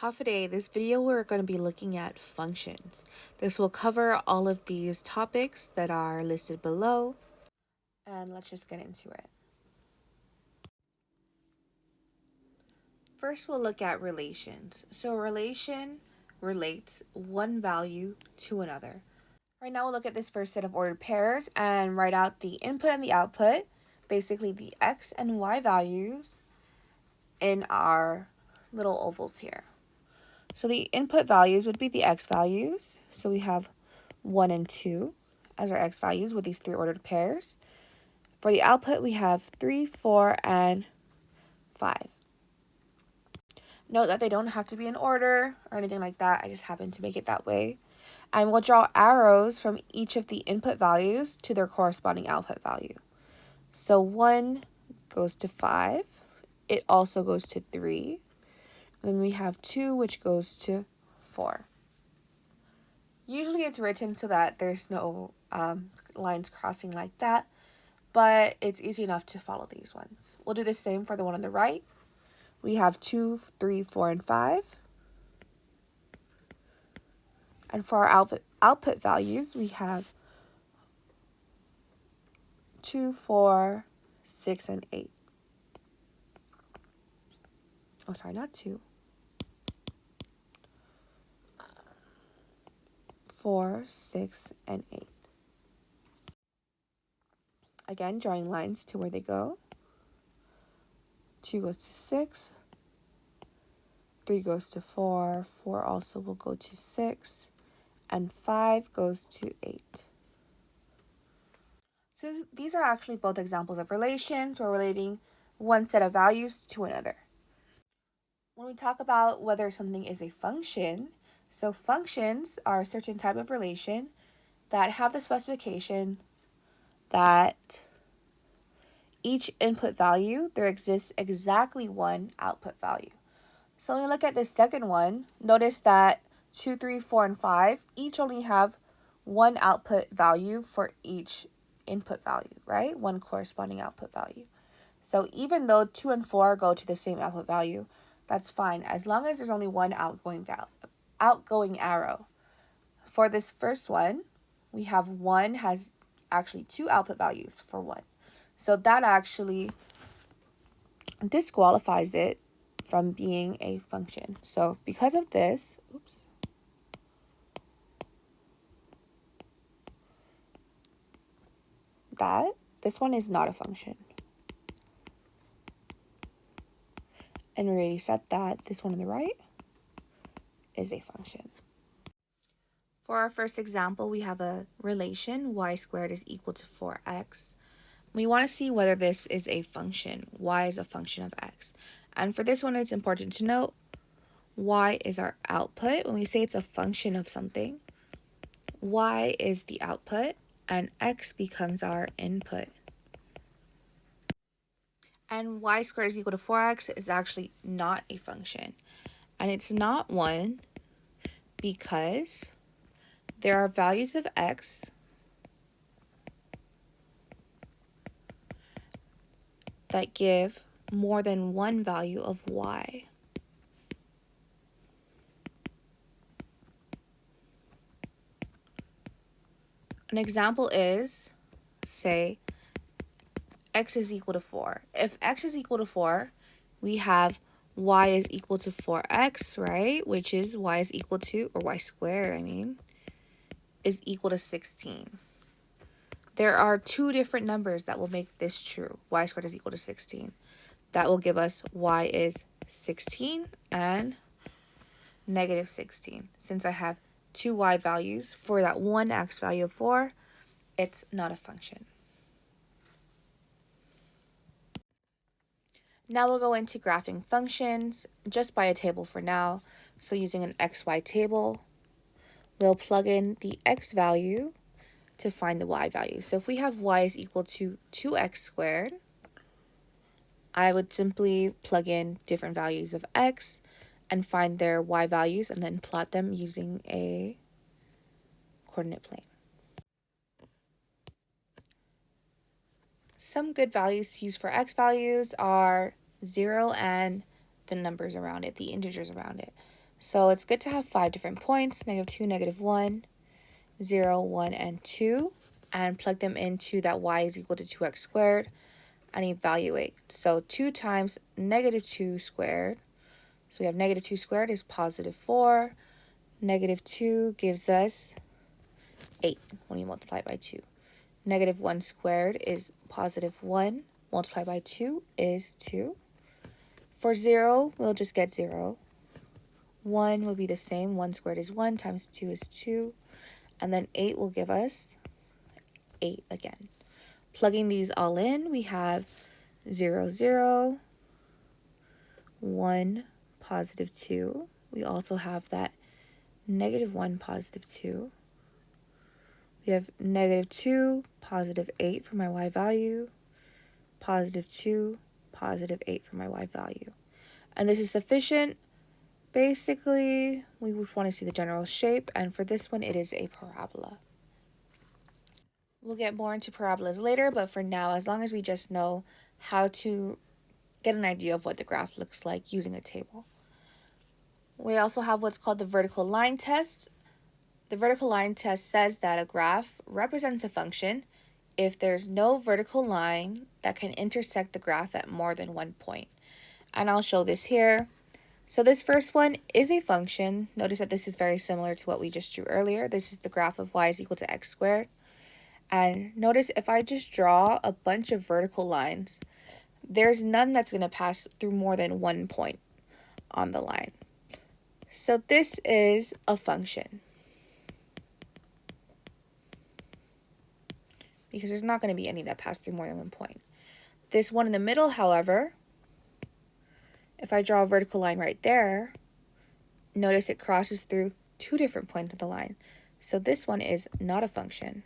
Hi today, this video we're going to be looking at functions. This will cover all of these topics that are listed below, and let's just get into it. First, we'll look at relations. So a relation relates one value to another. Right now, we'll look at this first set of ordered pairs and write out the input and the output, basically the x and y values in our little ovals here. So the input values would be the x values. So we have 1 and 2 as our x values with these three ordered pairs. For the output, we have 3, 4, and 5. Note that they don't have to be in order or anything like that. I just happen to make it that way. And we'll draw arrows from each of the input values to their corresponding output value. So 1 goes to 5. It also goes to 3. And then we have 2, which goes to 4. Usually it's written so that there's no lines crossing like that, but it's easy enough to follow these ones. We'll do the same for the one on the right. We have 2, 3, 4, and 5. And for our output values, we have 2, 4, 6, and 8. Oh, sorry, not 2. 4, 6, and 8. Again, drawing lines to where they go. 2 goes to 6. 3 goes to 4. 4 also will go to 6. And 5 goes to 8. So these are actually both examples of relations. We're relating one set of values to another. When we talk about whether something is a function, so functions are a certain type of relation that have the specification that each input value, there exists exactly one output value. So when we look at this second one, notice that 2, 3, 4, and 5 each only have one output value for each input value, right? One corresponding output value. So even though 2 and 4 go to the same output value, that's fine as long as there's only one outgoing arrow. For this first one, we have 1 has actually 2 output values for 1. So that actually disqualifies it from being a function. So because of this, this one is not a function. And we already said that this one on the right is a function. For our first example, we have a relation y squared is equal to 4x. We want to see whether this is a function. Y is a function of x. And for this one, it's important to note y is our output. When we say it's a function of something, y is the output and x becomes our input. And y squared is equal to 4x is actually not a function. And it's not one because there are values of x that give more than one value of y. An example is, say, x is equal to 4. If x is equal to 4, we have y is equal to 4x, right? Which is y is equal to, or y squared, is equal to 16. There are two different numbers that will make this true. Y squared is equal to 16. That will give us y is 16 and negative 16. Since I have two y values for that one x value of 4, it's not a function. Now we'll go into graphing functions just by a table for now. So using an xy table, we'll plug in the x value to find the y value. So if we have y is equal to 2x squared, I would simply plug in different values of x and find their y values and then plot them using a coordinate plane. Some good values to use for x values are 0 and the numbers around it, the integers around it. So it's good to have 5 different points, -2, -1, 0, 1, and 2, and plug them into that y is equal to 2x squared and evaluate. So 2 times -2 squared, so we have -2 squared is +4, -2 gives us 8 when you multiply it by 2. -1 squared is +1, multiplied by 2 is 2. For 0, we'll just get 0. 1 will be the same. 1 squared is 1 times 2 is 2. And then 8 will give us 8 again. Plugging these all in, we have 0, 0, 1, +2. We also have that -1, +2. We have -2, +8 for my y value, +2, +8 for my y value. And this is sufficient. Basically, we would want to see the general shape, and for this one, it is a parabola. We'll get more into parabolas later, but for now, as long as we just know how to get an idea of what the graph looks like using a table. We also have what's called the vertical line test. The vertical line test says that a graph represents a function if there's no vertical line that can intersect the graph at more than one point. And I'll show this here. So this first one is a function. Notice that this is very similar to what we just drew earlier. This is the graph of y is equal to x squared. And notice if I just draw a bunch of vertical lines, there's none that's going to pass through more than one point on the line. So this is a function, because there's not going to be any that pass through more than one point. This one in the middle, however, if I draw a vertical line right there, notice it crosses through 2 different points of the line. So this one is not a function.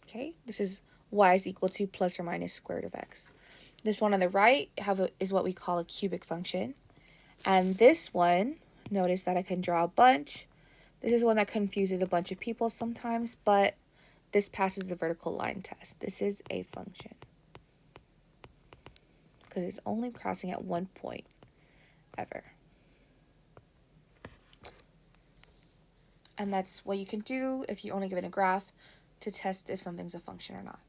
Okay, this is y is equal to plus or minus square root of x. This one on the right is what we call a cubic function. And this one, notice that I can draw a bunch. This is one that confuses a bunch of people sometimes, but this passes the vertical line test. This is a function, because it's only crossing at one point ever. And that's what you can do if you're only given a graph to test if something's a function or not.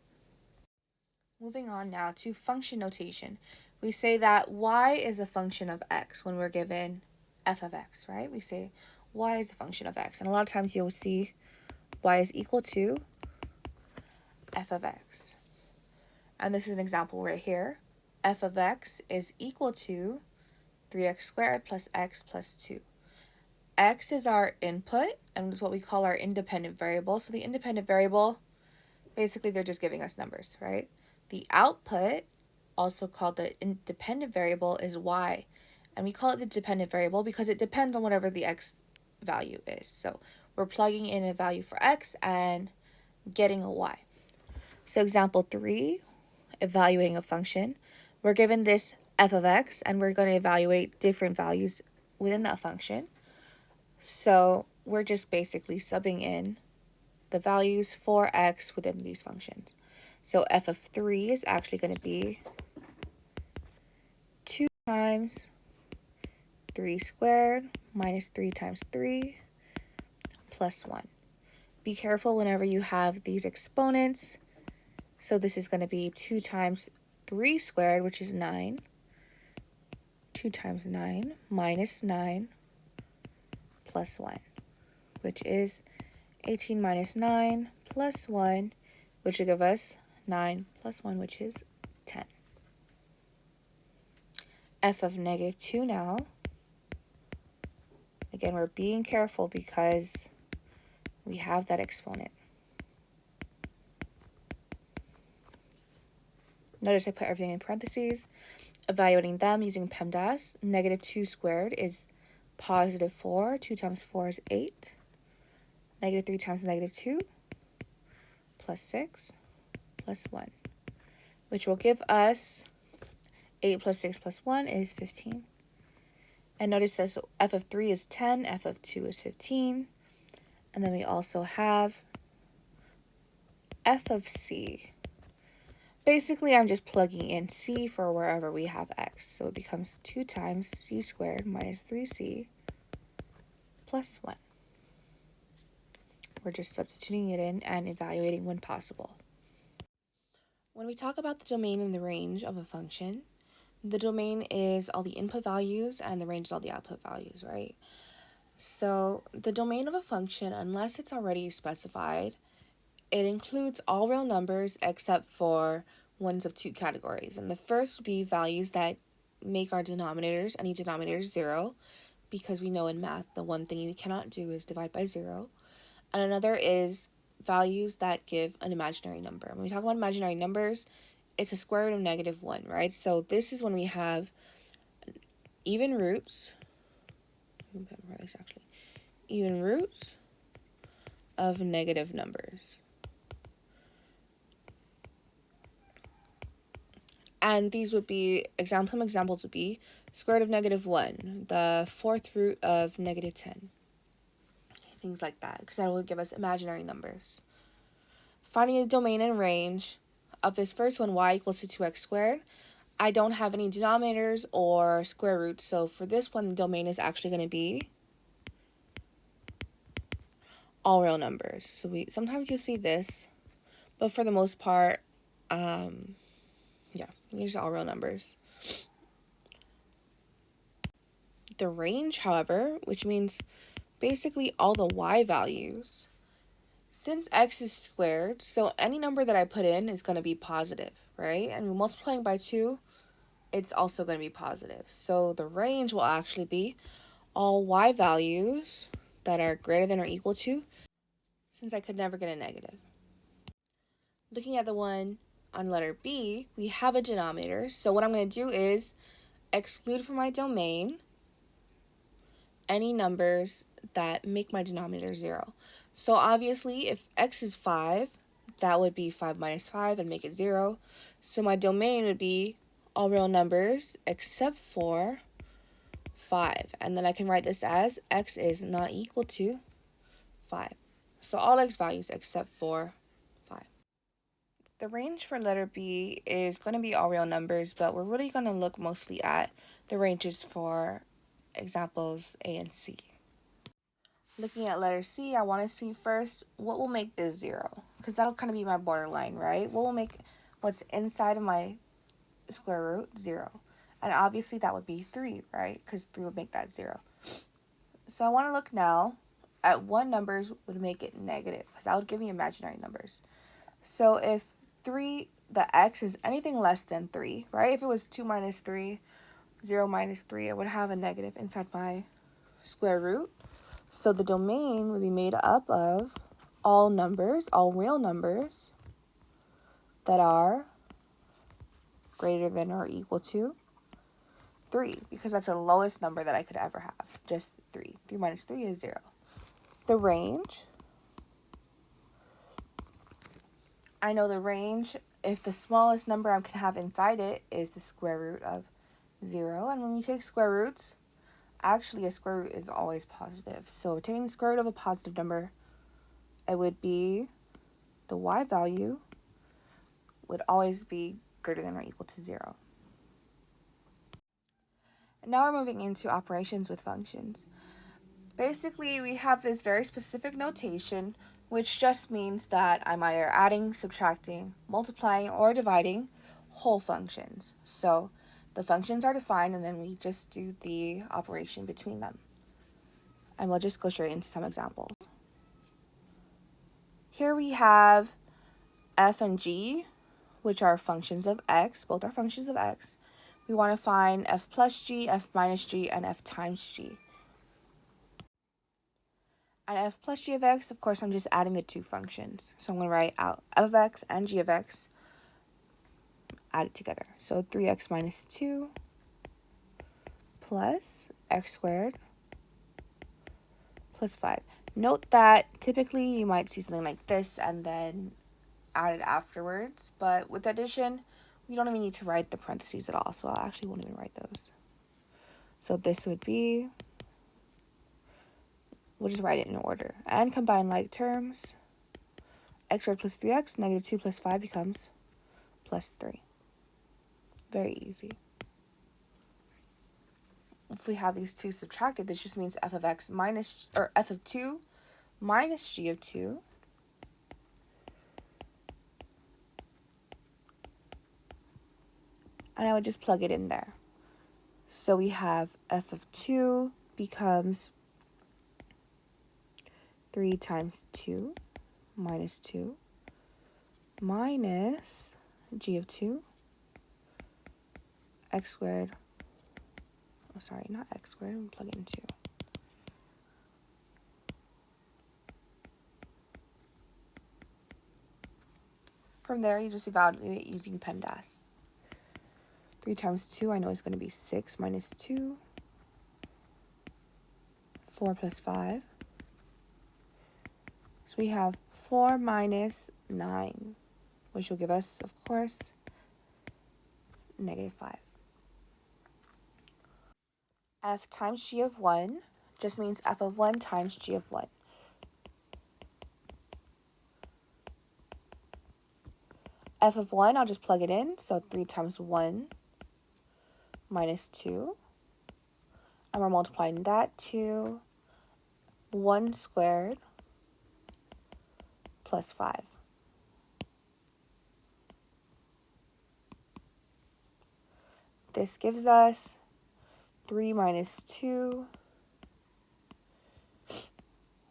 Moving on now to function notation. We say that y is a function of x when we're given f of x, right? We say y is a function of x. And a lot of times you'll see y is equal to f of x. And this is an example right here. F of x is equal to 3x squared plus x plus 2. X is our input, and it's what we call our independent variable. So the independent variable, basically they're just giving us numbers, right? The output, also called the independent variable, is y. And we call it the dependent variable because it depends on whatever the x value is. So we're plugging in a value for x and getting a y. So example 3, evaluating a function. We're given this f of x, and we're going to evaluate different values within that function. So we're just basically subbing in the values for x within these functions. So f of 3 is actually going to be 2 times 3 squared minus 3 times 3 plus 1. Be careful whenever you have these exponents. So this is going to be 2 times 3 squared, which is 9. 2 times 9 minus 9 plus 1, which is 18 minus 9 plus 1, which will give us 9 plus 1, which is 10. F of -2 now. Again, we're being careful because we have that exponent. Notice I put everything in parentheses. Evaluating them using PEMDAS, -2 squared is +4. 2 times 4 is 8. -3 times -2 plus 6 plus 1, which will give us 8 plus 6 plus 1 is 15. And notice that so f of 3 is 10, f of 2 is 15. And then we also have f of c. basically I'm just plugging in c for wherever we have x. So it becomes 2 times c squared minus 3c plus 1. We're just substituting it in and evaluating when possible. When we talk about the domain and the range of a function, the domain is all the input values and the range is all the output values, right? So the domain of a function, unless it's already specified, it includes all real numbers except for ones of two categories. And the first would be values that make our denominators, any denominators, 0, because we know in math the one thing you cannot do is divide by 0. And another is values that give an imaginary number. When we talk about imaginary numbers, it's a square root of -1, right? So this is when we have even roots, even roots of negative numbers. And these would be, some examples would be square root of -1, the fourth root of -10. Things like that, because that will give us imaginary numbers. Finding the domain and range of this first one, y equals to 2x squared. I don't have any denominators or square roots, so for this one, the domain is actually going to be all real numbers. So sometimes you'll see this, but for the most part, these are all real numbers. The range, however, which means basically all the y values, since x is squared, so any number that I put in is going to be positive, right? And multiplying by 2, it's also going to be positive. So the range will actually be all y values that are greater than or equal to, since I could never get a negative. Looking at the one on letter B, we have a denominator. So what I'm going to do is exclude from my domain any numbers that make my denominator 0. So obviously, if x is 5, that would be 5 minus 5 and make it 0. So my domain would be all real numbers except for 5. And then I can write this as x is not equal to 5. So all x values except for 5. The range for letter B is going to be all real numbers, but we're really going to look mostly at the ranges for examples A and C. Looking at letter C, I want to see first what will make this 0, because that'll kind of be my borderline, right? What will make what's inside of my square root 0? And obviously that would be 3, right? Because 3 would make that 0. So I want to look now at what numbers would make it negative, because that would give me imaginary numbers. So if 3, the x is anything less than 3, right? If it was 2 minus 3, 0 minus 3, I would have a negative inside my square root. So the domain would be made up of all numbers, all real numbers that are greater than or equal to 3, because that's the lowest number that I could ever have, just 3. 3 minus 3 is 0. The range, I know the range, if the smallest number I can have inside it is the square root of 0, and when we take square roots, actually a square root is always positive. So taking the square root of a positive number, it would be the y value would always be greater than or equal to 0. And now we're moving into operations with functions. Basically, we have this very specific notation, which just means that I'm either adding, subtracting, multiplying, or dividing whole functions. So the functions are defined, and then we just do the operation between them. And we'll just go straight into some examples. Here we have f and g, which are functions of x. Both are functions of x. We want to find f plus g, f minus g, and f times g. And f plus g of x, of course, I'm just adding the two functions. So I'm going to write out f of x and g of x, add it together. So 3x minus 2 plus x squared plus 5. Note that typically you might see something like this and then add it afterwards, but with addition, we don't even need to write the parentheses at all, so I actually won't even write those. So this would be, we'll just write it in order. And combine like terms, x squared plus 3x, negative 2 plus 5 becomes plus 3. Very easy. If we have these two subtracted, this just means f of x minus, or f of 2 minus g of 2 and I would just plug it in there. So we have f of 2 becomes 3 times 2 minus 2 minus g of 2 x squared. Oh, sorry, not x squared. I'm plugging in 2. From there, you just evaluate using PEMDAS. 3 times 2, I know it's going to be 6 minus 2. 4 plus 5. So we have 4 minus 9, which will give us, of course, negative 5. F times g of 1 just means f of 1 times g of 1. F of 1, I'll just plug it in. So 3 times 1 minus 2. And we're multiplying that to 1 squared plus 5. This gives us 3 minus 2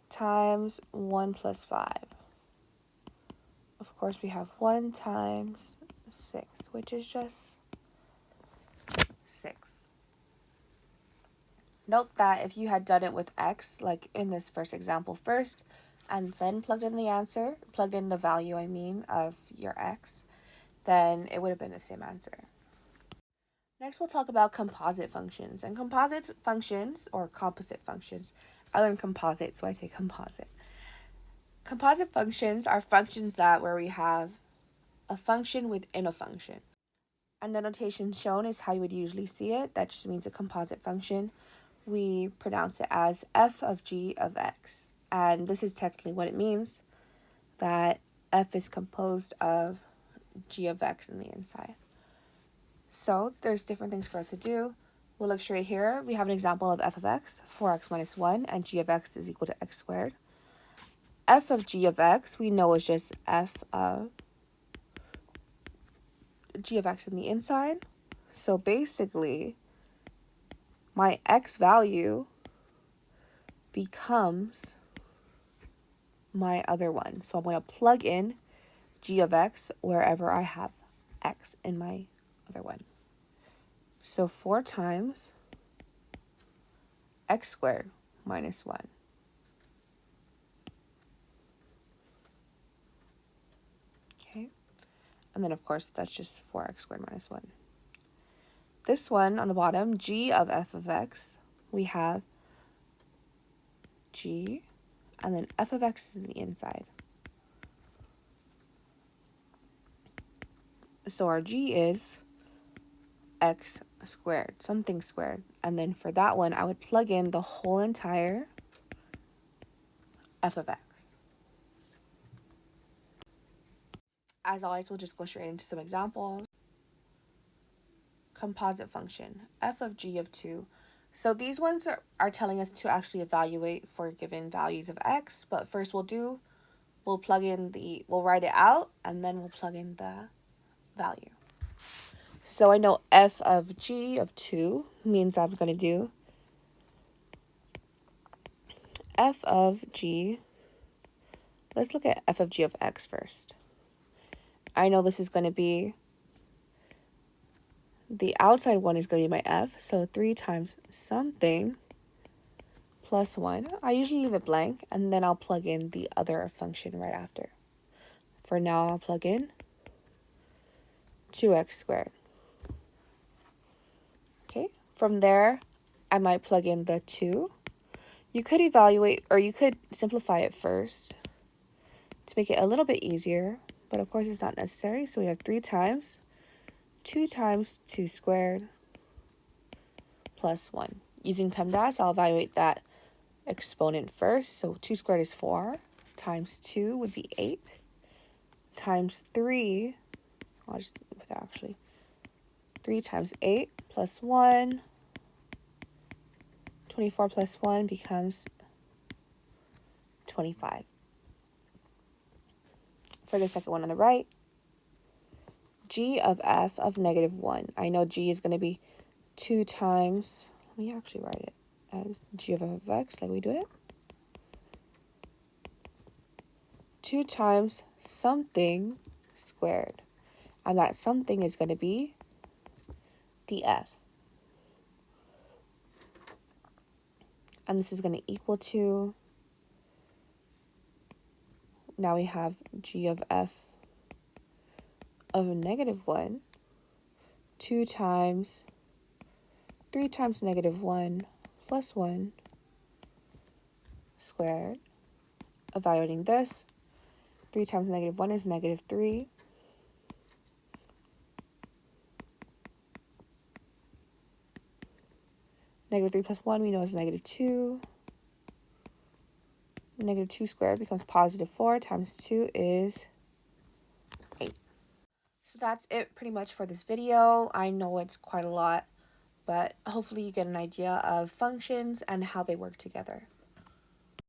times 1 plus 5. Of course, we have 1 times 6, which is just 6. Note that if you had done it with x, like in this first example first, and then plugged in the answer, plugged in the value, of your x, then it would have been the same answer. Next, we'll talk about composite functions. And composite functions, or composite functions, I learned composite, so I say composite. Composite functions are functions where we have a function within a function. And the notation shown is how you would usually see it. That just means a composite function. We pronounce it as f of g of x. And this is technically what it means, that f is composed of g of x in the inside. So there's different things for us to do. We'll look straight here. We have an example of f of x, 4x minus 1, and g of x is equal to x squared. F of g of x, we know is just f of g of x in the inside. So basically, my x value becomes my other one. So I'm going to plug in g of x wherever I have x in my other one. So 4 times x squared minus 1. Okay. And then, of course, that's just 4x squared minus 1. This one on the bottom, g of f of x, we have g, and then f of x is in the inside. So our g is x squared, something squared. And then for that one, I would plug in the whole entire f of x. As always, we'll just go straight into some examples. Composite function, f of g of 2. So these ones are telling us to actually evaluate for given values of x. But first we'll write it out, and then we'll plug in the value. So I know f of g of 2 means I'm going to do f of g. Let's look at f of g of x first. I know this is going to be, the outside one is going to be my f, so 3 times something plus 1. I usually leave it blank, and then I'll plug in the other function right after. For now, I'll plug in 2x squared. Okay, from there, I might plug in the 2. You could evaluate, or you could simplify it first to make it a little bit easier, but of course it's not necessary. So we have 3 times 2 times 2 squared plus 1. Using PEMDAS, I'll evaluate that exponent first. So 2 squared is 4, times 2 would be 8, times 3, I'll just with that actually. 3 times 8 plus 1. 24 plus 1 becomes 25. For the second one on the right, g of f of negative 1. I know g is going to be 2 times, let me actually write it as g of f of x like we do it. 2 times something squared. And that something is going to be the f. And this is going to equal to, now we have g of f of negative 1, 2 times 3 times negative 1 plus 1 squared. Evaluating this, 3 times negative 1 is negative 3. Negative 3 plus 1 we know is negative 2. Negative 2 squared becomes positive 4 times 2 is 8. So that's it pretty much for this video. I know it's quite a lot, but hopefully you get an idea of functions and how they work together.